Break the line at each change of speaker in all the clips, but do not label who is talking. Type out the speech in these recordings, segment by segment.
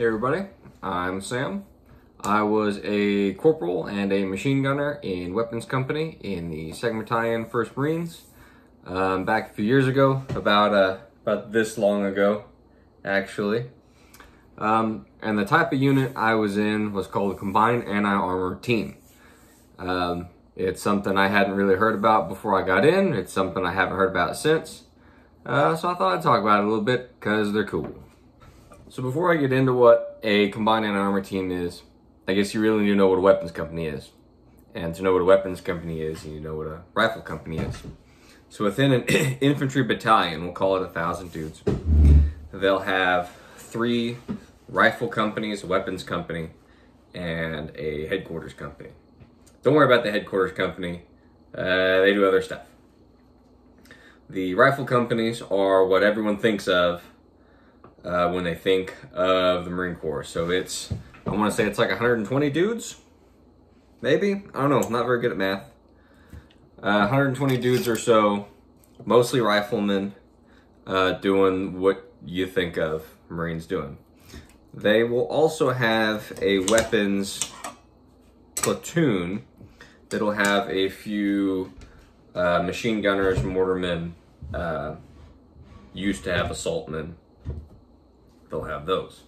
Hey everybody, I'm Sam. I was a corporal and a machine gunner in weapons company in the 2nd Battalion, 1st Marines, back a few years ago, about this long ago, actually. And the type of unit I was in was called a Combined Anti-Armor Team. It's something I hadn't really heard about before I got in. It's something I haven't heard about since. So I thought I'd talk about it a little bit because they're cool. So before I get into what a Combined Anti-Armor Team is, I guess you really need to know what a weapons company is. And to know what a weapons company is, you need to know what a rifle company is. So within an infantry battalion, we'll call it 1,000 dudes, they'll have 3 rifle companies, a weapons company, and a headquarters company. Don't worry about the headquarters company, they do other stuff. The rifle companies are what everyone thinks of when they think of the Marine Corps. So I want to say it's like 120 dudes, maybe? I don't know, not very good at math. 120 dudes or so, mostly riflemen, doing what you think of Marines doing. They will also have a weapons platoon that'll have a few machine gunners, mortarmen, used to have assaultmen. They'll have those.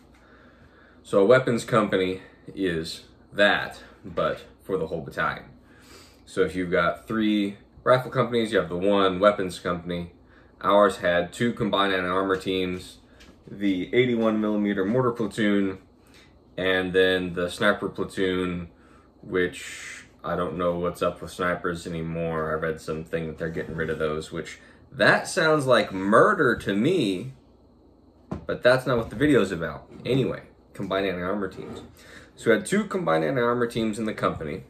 So a weapons company is that, but for the whole battalion. So if you've got 3 rifle companies, you have the 1 weapons company. Ours had 2 combined anti-armor teams, the 81mm mortar platoon, and then the sniper platoon, which I don't know what's up with snipers anymore. I read something that they're getting rid of those, which that sounds like murder to me. But that's not what the video is about. Anyway, combined anti-armor teams. So we had 2 combined anti-armor teams in the company,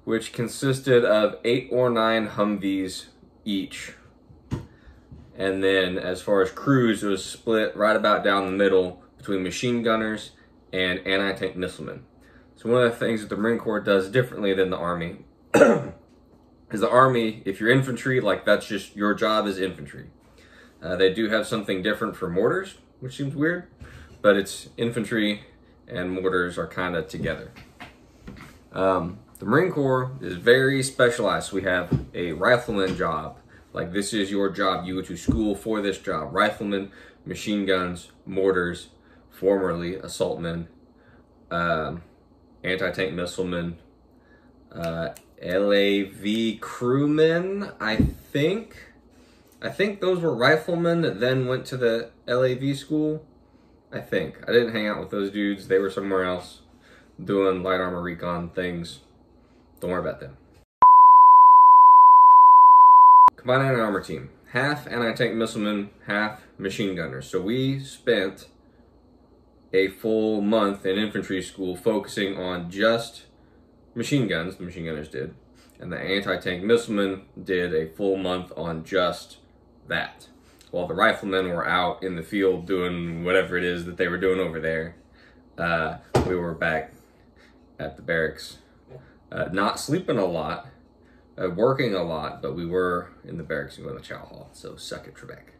which consisted of 8 or 9 Humvees each. And then as far as crews, it was split right about down the middle between machine gunners and anti-tank missilemen. So one of the things that the Marine Corps does differently than the Army is the Army, if you're infantry, like that's just your job is infantry. They do have something different for mortars, which seems weird, but it's infantry and mortars are kind of together. The Marine Corps is very specialized. We have a rifleman job. Like this is your job. You go to school for this job. Riflemen, machine guns, mortars, formerly assaultmen, anti-tank missilemen, LAV crewmen, I think those were riflemen that then went to the LAV school. I think. I didn't hang out with those dudes. They were somewhere else doing light armor recon things. Don't worry about them. Combined anti-armor team. Half anti-tank missilemen, half machine gunners. So we spent a full month in infantry school focusing on just machine guns, the machine gunners did. And the anti-tank missilemen did a full month on just that. While the riflemen were out in the field doing whatever it is that they were doing over there, we were back at the barracks. Not sleeping a lot, working a lot, but we were in the barracks and going to the chow hall. So suck it, Trebek.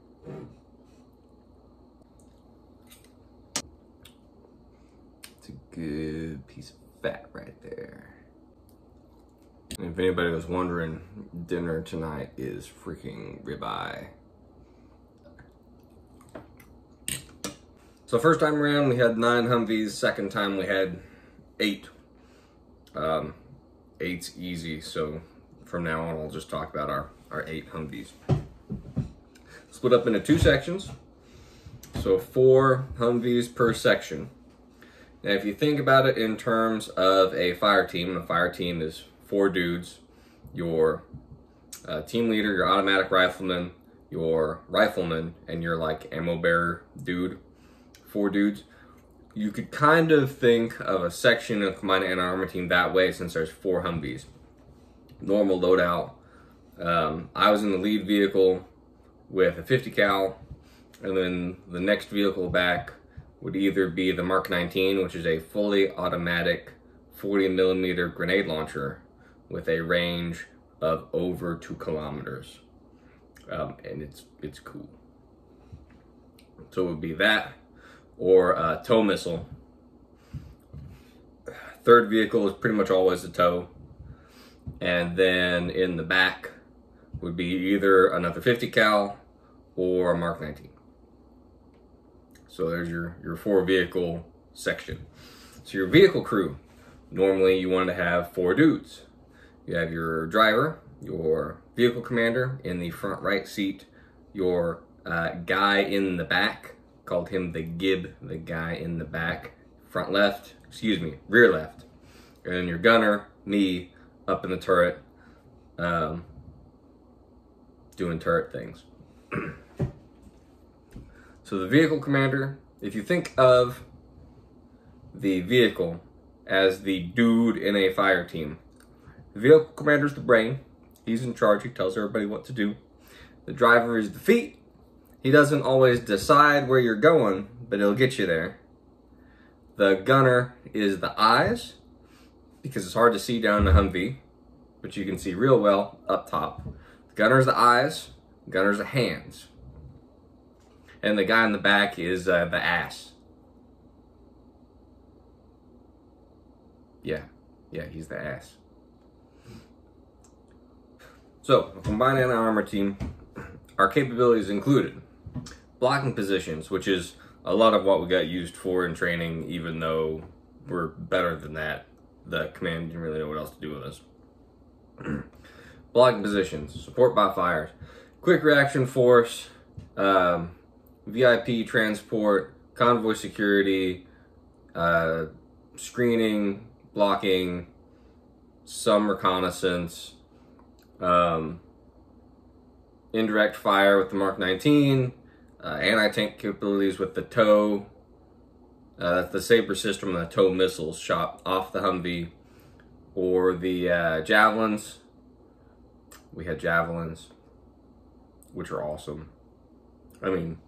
It's a good piece of fat right there. And if anybody was wondering, dinner tonight is freaking ribeye. So first time around we had 9 Humvees, second time we had 8. 8's easy, so from now on I'll just talk about our 8 Humvees. Split up into 2 sections, so 4 Humvees per section. Now if you think about it in terms of a fire team, and a fire team is 4 dudes, your team leader, your automatic rifleman, your rifleman, and your like ammo bearer dude, 4 dudes. You could kind of think of a section of combined anti-armor team that way since there's 4 Humvees. Normal loadout. I was in the lead vehicle with a 50 cal, and then the next vehicle back would either be the Mark 19, which is a fully automatic 40mm grenade launcher with a range of over 2 kilometers. And it's cool. So it would be that, or a tow missile. Third vehicle is pretty much always a tow. And then in the back would be either another 50 cal or a Mark 19. So there's your 4 vehicle section. So your vehicle crew, normally you want to have 4 dudes. You have your driver, your vehicle commander in the front right seat, your guy in the back, called him the gib, the guy in the back, rear left, and then your gunner, me, up in the turret, doing turret things. So the vehicle commander, if you think of the vehicle as the dude in a fire team, the vehicle commander's the brain. He's in charge. He tells everybody what to do. The driver is the feet. He doesn't always decide where you're going, but he'll get you there. The gunner is the eyes, because it's hard to see down the Humvee, but you can see real well up top. The gunner's the eyes, the gunner's the hands. And the guy in the back is the ass. Yeah, he's the ass. So, a combined anti-armor team, our capabilities included blocking positions, which is a lot of what we got used for in training, even though we're better than that. The command didn't really know what else to do with us. Blocking positions, support by fires, quick reaction force, VIP transport, convoy security, screening, blocking, some reconnaissance, indirect fire with the Mark 19, anti-tank capabilities with the tow, the Sabre system and the tow missiles shot off the Humvee, or the javelins. We had javelins, which are awesome. I mean,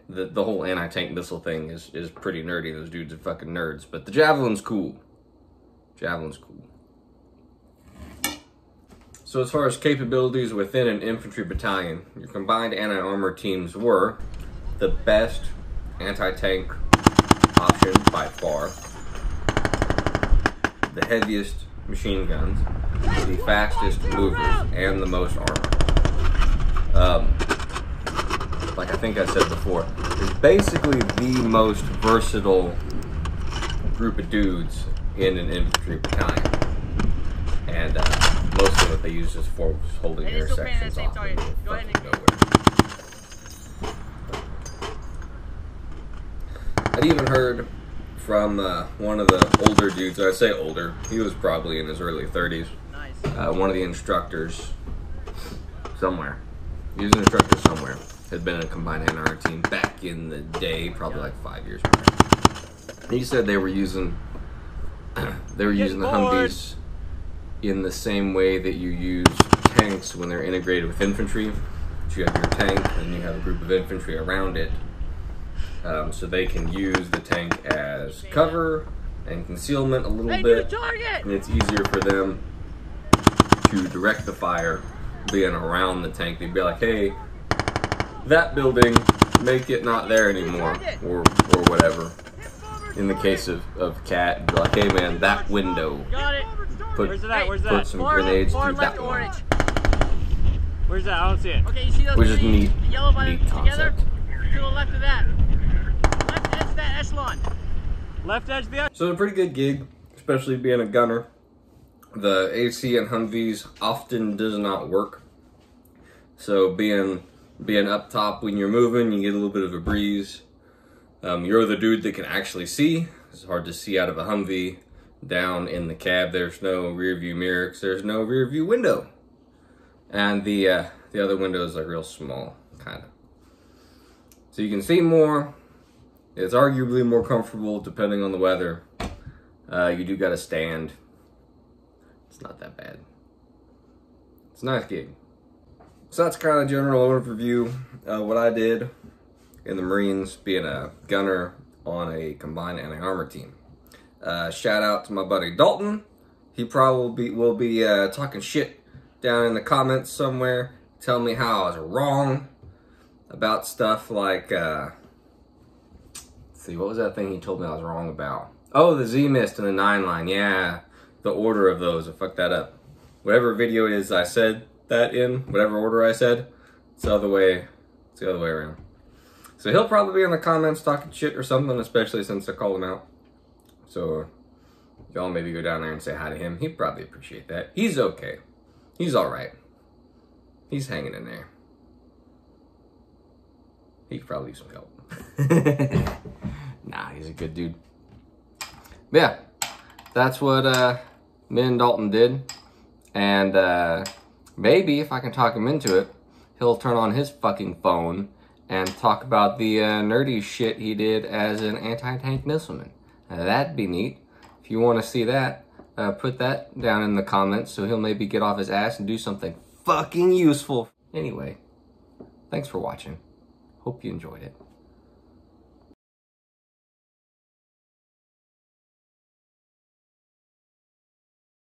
the whole anti-tank missile thing is pretty nerdy. Those dudes are fucking nerds, but the javelin's cool. Javelin's cool. So as far as capabilities within an infantry battalion, your combined anti-armor teams were the best anti-tank option by far, the heaviest machine guns, the fastest movers, and the most armor. Like I think I said before, it's basically the most versatile group of dudes in an infantry battalion. And mostly what they use is for holding their sections off. Go ahead and go. I'd even heard from one of the older dudes, I'd say older, he was probably in his early 30s, one of the instructors somewhere, he was an instructor somewhere, had been in a combined anti-armor team back in the day, probably like 5 years ago. He said they were using the Humvees in the same way that you use tanks when they're integrated with infantry. So you have your tank and you have a group of infantry around it. So they can use the tank as cover and concealment a little bit. And it's easier for them to direct the fire being around the tank. They'd be like, hey, that building, make it not there anymore, or whatever. In the case of Cat, be like, hey man, that window. Put some grenades through that one.
Where's that? I don't see it.
Okay, you see those
Which is neat
yellow buttons together?
concept.
To the left of that. Left edge of that echelon.
Left edge of the echelon.
So it's a pretty good gig, especially being a gunner. The AC and Humvees often does not work. So being up top when you're moving, you get a little bit of a breeze. You're the dude that can actually see. It's hard to see out of a Humvee. Down in the cab, there's no rear view mirror because there's no rear view window. And the other window is like real small, kind of. So you can see more. It's arguably more comfortable depending on the weather. You do got to stand. It's not that bad. It's a nice gig. So that's kind of general overview of what I did in the Marines, being a gunner on a combined anti-armor team. Shout out to my buddy Dalton. He probably will be talking shit down in the comments somewhere, telling me how I was wrong about stuff like, let's see, what was that thing he told me I was wrong about? Oh, the Z-Mist and the 9-line. Yeah, the order of those. I fucked that up. Whatever video it is I said that in, whatever order I said, it's the other way around. So he'll probably be in the comments talking shit or something, especially since I called him out. So y'all maybe go down there and say hi to him. He'd probably appreciate that. He's okay. He's alright. He's hanging in there. He could probably use some help. Nah, he's a good dude. But yeah, that's what me and Dalton did. And maybe if I can talk him into it, he'll turn on his fucking phone and talk about the nerdy shit he did as an anti-tank missileman. That'd be neat. If you want to see that, put that down in the comments so he'll maybe get off his ass and do something fucking useful. Anyway, thanks for watching. Hope you enjoyed it.